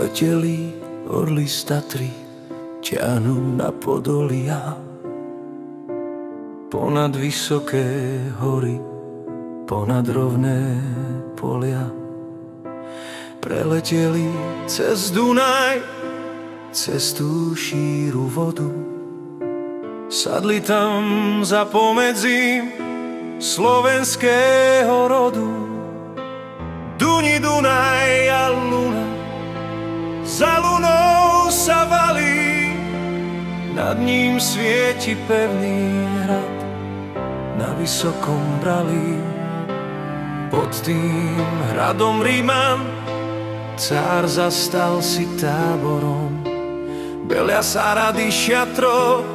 Zleteli orly z Tatry, ťahnú na Podolia, ponad vysoké hory, ponad rovné polia. Preleteli cez Dunaj, cez tú šíru vodu, sadli tam za pomedzím slovenského rodu. Duni Dunaj a luna, za lunou sa valí, nad ním svieti pevný hrad na vysokom brali. Pod tým hradom Ríman cár zastal si táborom, belia sa rady šatro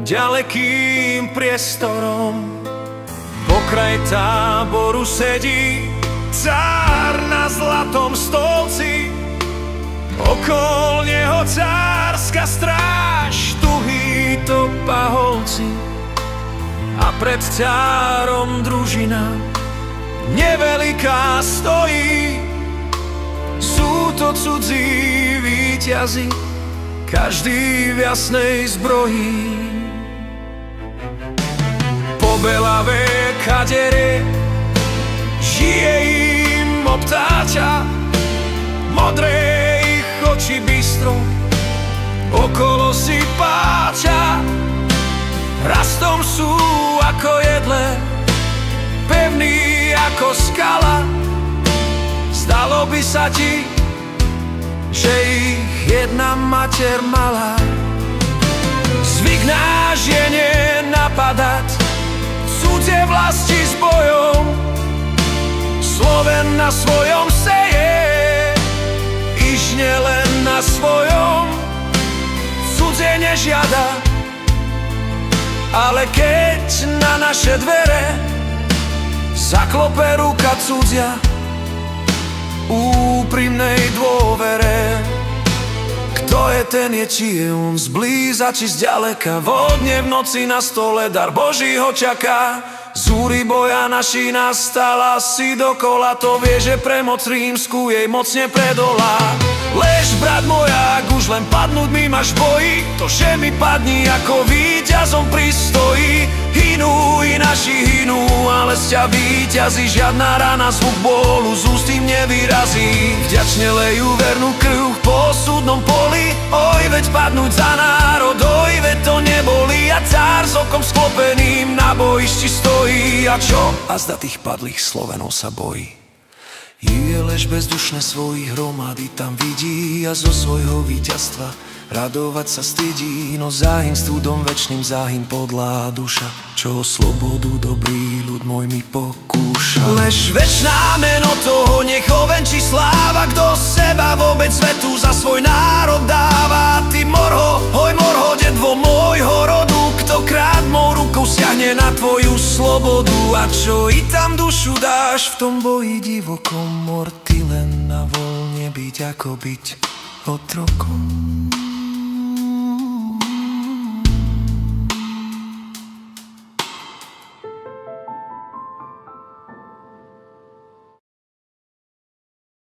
ďalekým priestorom. Pokraj táboru sedí cár na zlatom stolci, okolo neho cárska stráž, tuhí to paholci. A pred cárom družina neveliká stojí, sú to cudzí víťazi, každý v jasnej zbroji. Po belavé kadere žije im obtáča, modré ich oči bystro okolo si páča. Rastom sú ako jedle, pevný ako skala. Zdalo by sa ti, že ich jedna mater mala. Zvyk náš je nenapadať cudzie vlasti s bojom, Sloven na svojom seje, ižne len na svojom, cudzie nežiada. Ale keď na naše dvere zaklope ruka cudzia, úprimnej dôvere, kto je ten, je či je on zblíza či zďaleka, vodne v noci na stole dar Boží ho čaká. Zúri boja naši nastala, si dokola to vie, že premoc rímsku jej mocne predolá. Lež, brat moja, ak už len padnúť mi máš boji, to, že mi padni ako víťazom pristojí. Hinú i naši hinú, ale z ťa víťazí, žiadna rana zvuk bolu z úst im nevyrazí. Vďačne lejú vernú krv po súdnom poli, oj, veď padnúť za národ, oj, veď to nebolí. A cár s okom sklopeným na bojišti stojí. A čo? A zda tých padlých Slovenov sa bojí. Je lež bezdušné svojich hromady tam vidí a zo svojho víťazstva radovať sa stydí. No záhyn stúdom večným, záhyn podlá duša, čo slobodu dobrý ľud môj mi pokúša. Lež večná meno toho nech ovenčí sláva, kto seba vôbec svetu za svoj národ dáva. Ty morho, hoj morho, detvo môjho rodu, kto krátmou rukou siahne na tvoju slobodu. A čo i tam dušu dáš v tom boji divokom, morty len na voľne byť ako byť otrokom.